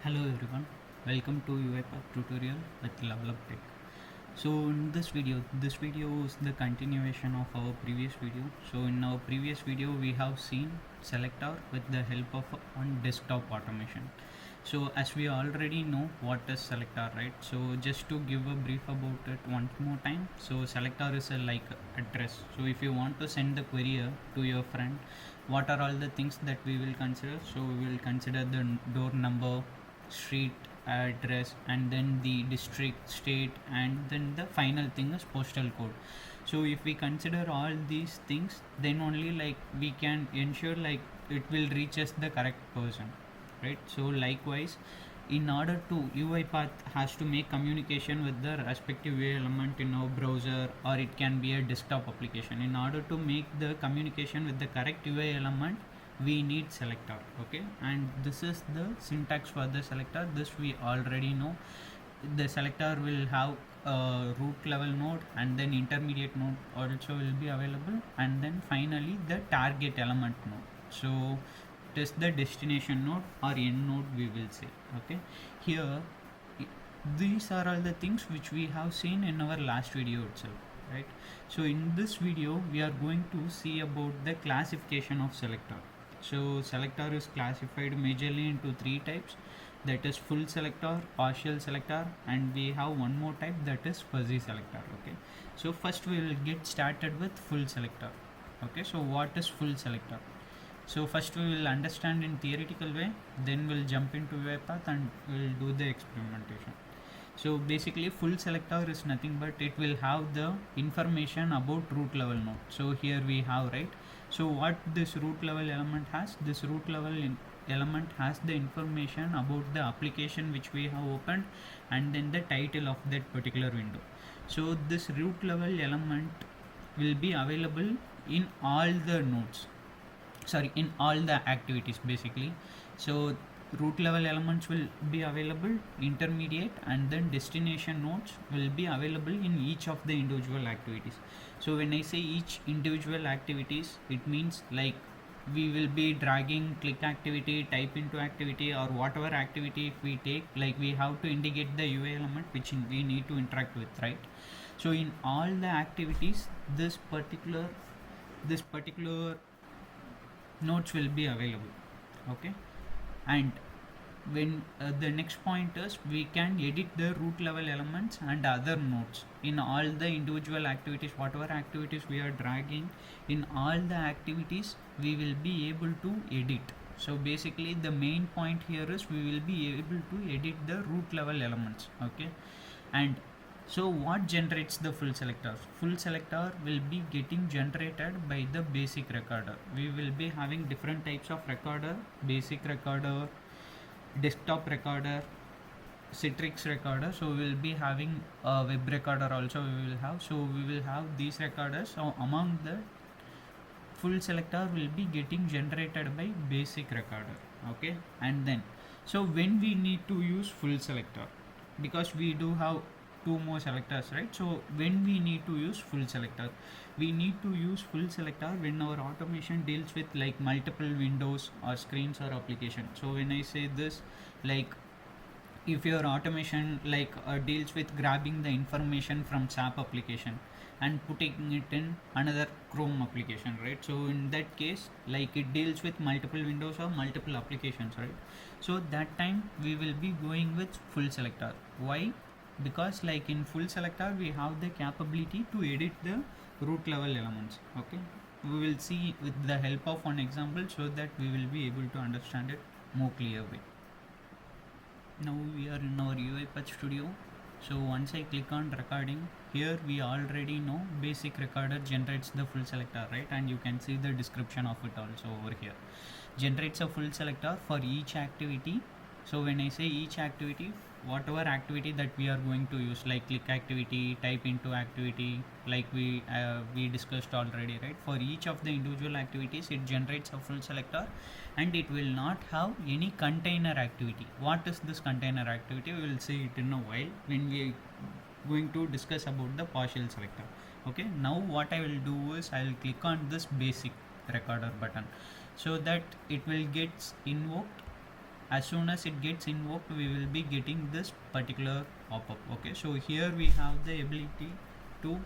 Hello everyone, welcome to UiPath tutorial with Level Up Tech. So in this video is the continuation of our previous video. So in our previous video we have seen Selector with the help of on desktop automation. So as we already know what is Selector, right? So just to give a brief about it once more time. So Selector is a like address. So if you want to send the query to your friend, what are all the things that we will consider? So we will consider the door number, street address, and then the district, state, and then the final thing is postal code. So if we consider all these things, then only like we can ensure like it will reach us the correct person, right? So likewise, in order to UiPath has to make communication with the respective UI element in our browser, or it can be a desktop application. In order to make the communication with the correct UI element, we need selector. Okay, and this is the syntax for the selector. This we already know. The selector will have a root level node, and then intermediate node also will be available, and then finally the target element node. So it is the destination node or end node we will say. Okay, here these are all the things which we have seen in our last video itself, right? So in this video we are going to see about the classification of selector. So selector is classified majorly into three types, that is full selector, partial selector, and we have one more type, that is fuzzy selector. Okay, so first we will get started with full selector. Okay, so what is full selector? So first we will understand in theoretical way, then we'll jump into UiPath and we'll do the experimentation. So basically full selector is nothing but it will have the information about root level node. So here we have, right? So what this root level element has, this root level element has the information about the application which we have opened, and then the title of that particular window. So this root level element will be available in all the nodes, in all the activities basically. So root level elements will be available, intermediate and then destination nodes will be available in each of the individual activities. So when I say each individual activities, it means like we will be dragging click activity, type into activity, or whatever activity if we take, like we have to indicate the UI element which we need to interact with, right? So in all the activities this particular nodes will be available. Okay, and when the next point is we can edit the root level elements and other nodes in all the individual activities. Whatever activities we are dragging, in all the activities we will be able to edit. So basically the main point here is we will be able to edit the root level elements. Okay, and so what generates the full selector? Full selector will be getting generated by the basic recorder. We will be having different types of recorder: basic recorder, desktop recorder, Citrix recorder. So we will be having a web recorder also we will have. So we will have these recorders. So among the full selector will be getting generated by basic recorder. Okay, and then so when we need to use full selector, because we do have two more selectors, right? So when we need to use full selector, we need to use full selector when our automation deals with like multiple windows or screens or application. So when I say this, like if your automation like deals with grabbing the information from SAP application and putting it in another Chrome application, right? So in that case, like it deals with multiple windows or multiple applications, right? So that time we will be going with full selector. Why? Because like in full selector we have the capability to edit the root level elements. Okay, we will see with the help of one example so that we will be able to understand it more clear way. Now we are in our UiPath studio. So once I click on recording, here we already know basic recorder generates the full selector, right? And you can see the description of it also over here. Generates a full selector for each activity. So when I say each activity, whatever activity that we are going to use, like click activity, type into activity, like we discussed already, right? For each of the individual activities it generates a full selector, and it will not have any container activity. What is this container activity? We will see it in a while when we are going to discuss about the partial selector. Okay, now what I will do is I will click on this basic recorder button so that it will get invoked as soon as it gets invoked, we will be getting this particular pop-up. Okay, so here we have the ability to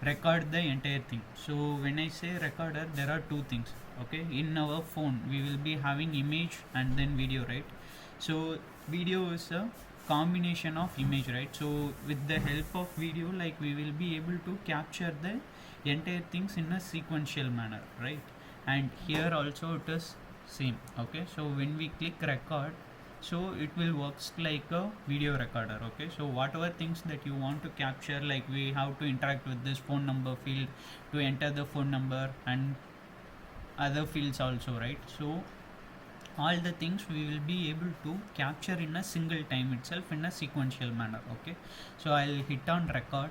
record the entire thing. So when I say recorder, there are two things. Okay, in our phone we will be having image and then video, right? So video is a combination of image, right? So with the help of video, like, we will be able to capture the entire things in a sequential manner, right? And here also it is same. Okay, so when we click record, so it will works like a video recorder. Okay, so whatever things that you want to capture, like, we have to interact with this phone number field to enter the phone number and other fields also, right? So all the things we will be able to capture in a single time itself in a sequential manner. Okay, so I'll hit on record,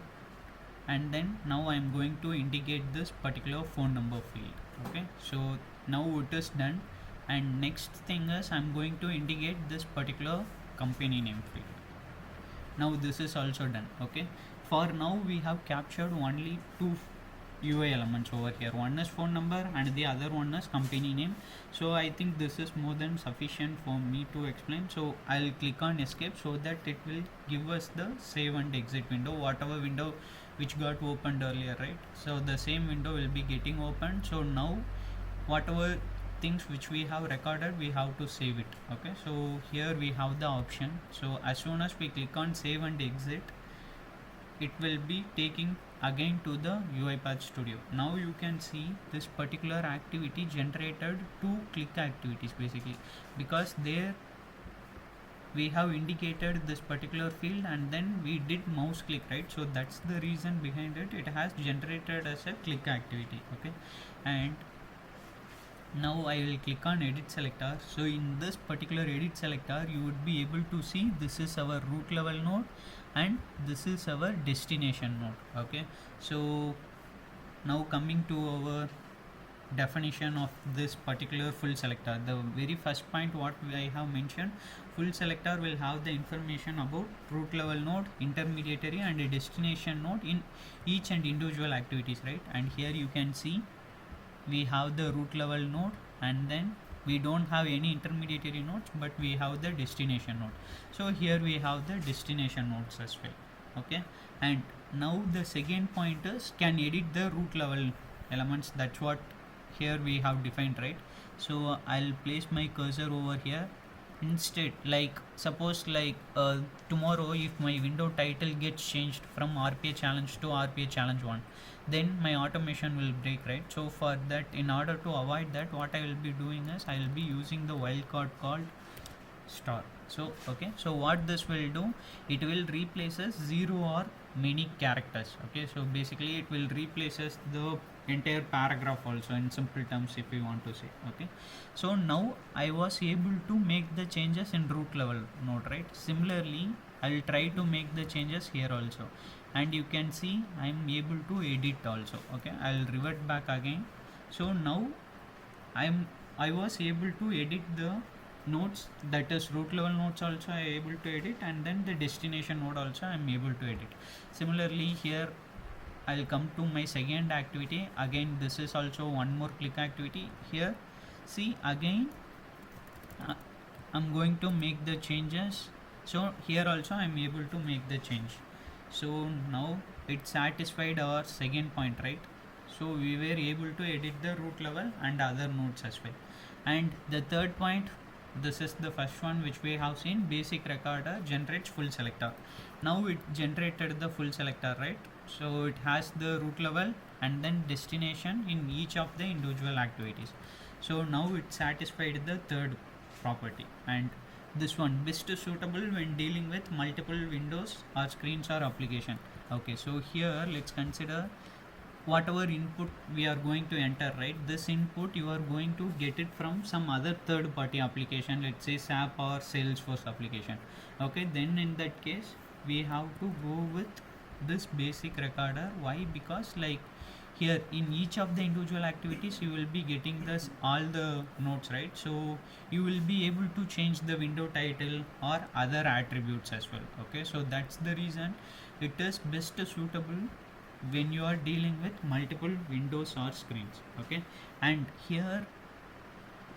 and then now I'm going to indicate this particular phone number field. Okay, so now it is done, and next thing is I'm going to indicate this particular company name field. Now this is also done. Okay, for now we have captured only two UI elements over here. One is phone number and the other one is company name. So I think this is more than sufficient for me to explain. So I'll click on escape so that it will give us the save and exit window, whatever window which got opened earlier, right? So the same window will be getting opened. So now whatever things which we have recorded, we have to save it. Okay, so here we have the option. So as soon as we click on save and exit, it will be taking again to the UiPath Studio. Now you can see this particular activity generated two click activities basically, because there we have indicated this particular field and then we did mouse click, right? So that's the reason behind it. It has generated as a click activity. Okay, and now I will click on edit selector. So in this particular edit selector, you would be able to see this is our root level node and this is our destination node. Okay, so now coming to our definition of this particular full selector, the very first point what I have mentioned, full selector will have the information about root level node, intermediary and a destination node in each and individual activities, right? And here you can see we have the root level node, and then we don't have any intermediary nodes, but we have the destination node. So here we have the destination nodes as well. Okay, and now the second point is can edit the root level elements. That's what here we have defined, right? So I'll place my cursor over here. Instead, like, suppose like tomorrow if my window title gets changed from RPA challenge to RPA challenge 1, then my automation will break, right? So for that, in order to avoid that, what I will be doing is I will be using the wildcard called star. So okay, so what this will do, it will replaces 0 or many characters. Okay, so basically it will replaces the entire paragraph also in simple terms, if we want to say. Okay, so now I was able to make the changes in root level node, right? Similarly, I will try to make the changes here also, and you can see I am able to edit also. Okay, I will revert back again. So now I was able to edit the nodes, that is root level nodes also I am able to edit, and then the destination node also I am able to edit. Similarly here I'll come to my second activity. Again this is also one more click activity. Here see again I'm going to make the changes. So here also I'm able to make the change. So now it satisfied our second point, right? So we were able to edit the root level and other nodes as well. And the third point, this is the first one which we have seen, basic recorder generates full selector. Now it generated the full selector, right? So it has the root level and then destination in each of the individual activities. So now it satisfied the third property. And this one, best suitable when dealing with multiple windows or screens or application. Okay, so here let's consider whatever input we are going to enter, right? This input you are going to get it from some other third party application, let's say SAP or Salesforce application. Okay, then in that case we have to go with this basic recorder. Why? Because like here in each of the individual activities you will be getting this all the nodes, right? So you will be able to change the window title or other attributes as well. Okay, so that's the reason it is best suitable when you are dealing with multiple windows or screens. Okay, and here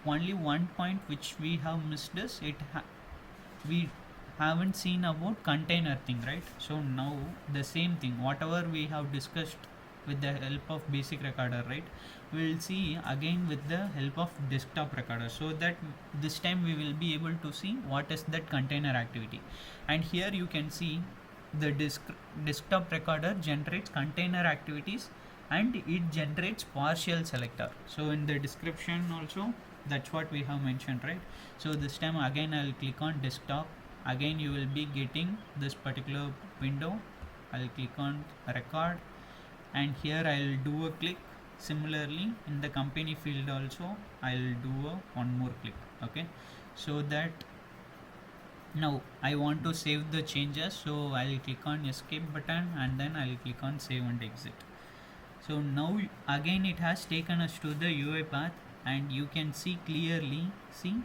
only one point which we have missed is we haven't seen about container thing, right? So now the same thing, whatever we have discussed with the help of basic recorder, right, we'll see again with the help of desktop recorder, so that this time we will be able to see what is that container activity. And here you can see the desktop recorder generates container activities and it generates partial selector. So in the description also that's what we have mentioned, right? So this time again I'll click on desktop, again you will be getting this particular window. I'll click on record and here I'll do a click. Similarly in the company field also I'll do one more click. Okay, so that now I want to save the changes, so I'll click on escape button and then I'll click on save and exit. So now again it has taken us to the UiPath and you can see clearly, see,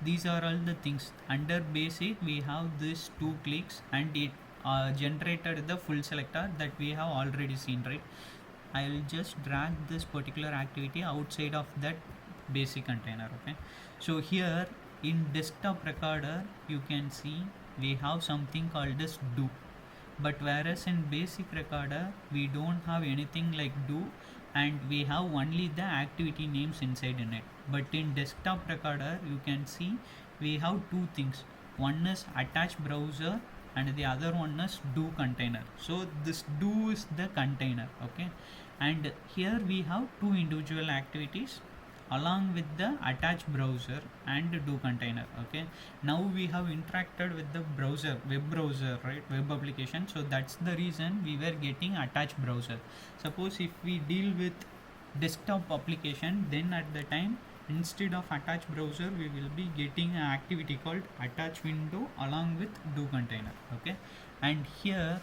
these are all the things. Under basic we have this 2 clicks and it generated the full selector that we have already seen, right? I will just drag this particular activity outside of that basic container. Okay, so here in desktop recorder you can see we have something called as do, but whereas in basic recorder we don't have anything like do and we have only the activity names inside in it. But in desktop recorder you can see we have 2 things, one is attach browser and the other one is do container. So this do is the container. Okay, and here we have 2 individual activities along with the attach browser and do container. Okay, now we have interacted with the browser, web browser, right, web application, so that's the reason we were getting attach browser. Suppose if we deal with desktop application, then at the time instead of attach browser we will be getting an activity called attach window along with do container. Okay, and here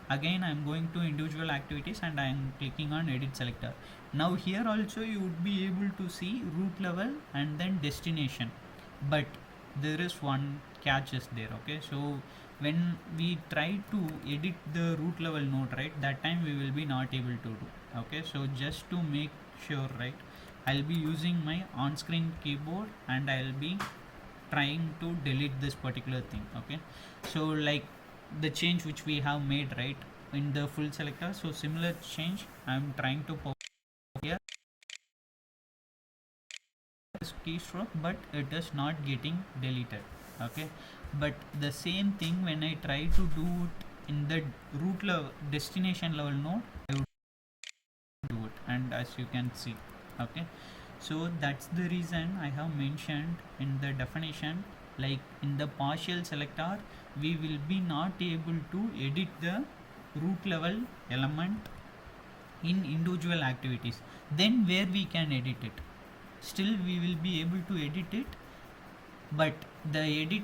again I am going to individual activities and I am clicking on edit selector. Now here also you would be able to see root level and then destination, but there is one catch is there. Okay, so when we try to edit the root level node, right, that time we will be not able to do. Okay, so just to make sure, right, I'll be using my on-screen keyboard and I'll be trying to delete this particular thing. Okay, so like the change which we have made, right, in the full selector, so similar change I'm trying to pop here this keystroke, but it is not getting deleted. Okay, but the same thing when I try to do it in the root level destination level node, I would do it, and as you can see. Okay, so that's the reason I have mentioned in the definition, like in the partial selector we will be not able to edit the root level element in individual activities. Then where we can edit it, still we will be able to edit it, but the edit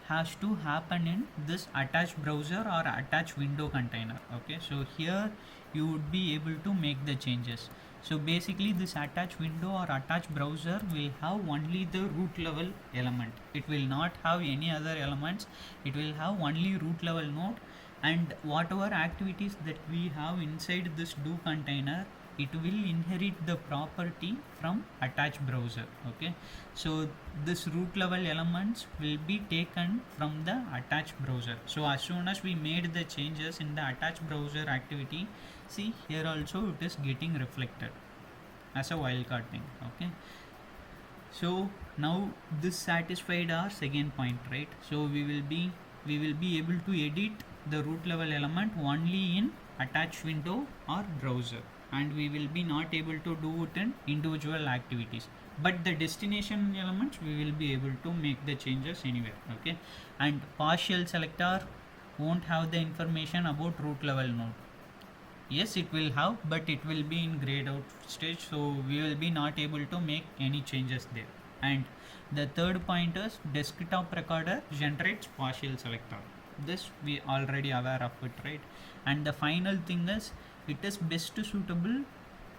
has to happen in this attach browser or attach window container. Okay, so here you would be able to make the changes. So basically this attach window or attach browser will have only the root level element, it will not have any other elements, it will have only root level node, and whatever activities that we have inside this do container, it will inherit the property from attach browser. Okay, so this root level elements will be taken from the attach browser. So as soon as we made the changes in the attach browser activity, see here also it is getting reflected as a wildcard thing. Okay, so now this satisfied our second point, right? So we will be able to edit the root level element only in attach window or browser, and we will be not able to do it in individual activities, but the destination elements we will be able to make the changes anywhere. Okay, and partial selector won't have the information about root level node. Yes, it will have, but it will be in grayed out stage, so we will be not able to make any changes there. And the third point is desktop recorder generates partial selector. This we already aware of it, right? And the final thing is it is best suitable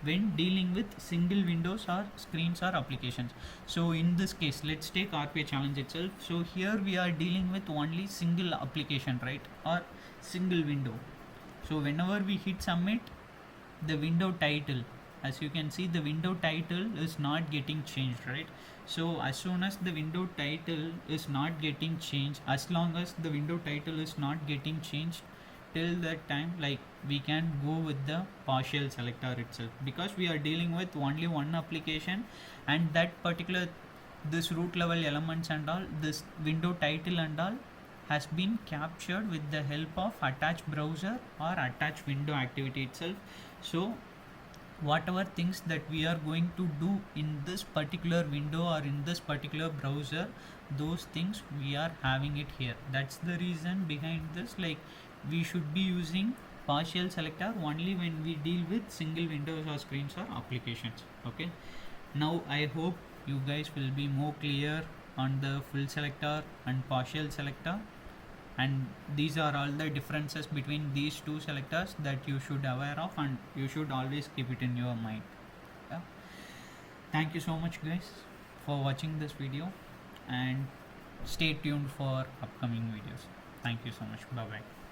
when dealing with single windows or screens or applications. So in this case, let's take RPA challenge itself. So here we are dealing with only single application, right, or single window. So whenever we hit submit, the window title as you can see, the window title is not getting changed, right? So as soon as the window title is not getting changed, as long as the window title is not getting changed, till that time, like, we can go with the partial selector itself, because we are dealing with only one application, and that particular, this root level elements and all, this window title and all, has been captured with the help of attach browser or attach window activity itself. So whatever things that we are going to do in this particular window or in this particular browser, those things we are having it here. That's the reason behind this, like, we should be using partial selector only when we deal with single windows or screens or applications. Okay, now I hope you guys will be more clear on the full selector and partial selector, and these are all the differences between these two selectors that you should aware of, and you should always keep it in your mind. Yeah. Thank you so much guys for watching this video, and stay tuned for upcoming videos. Thank you so much. Bye bye.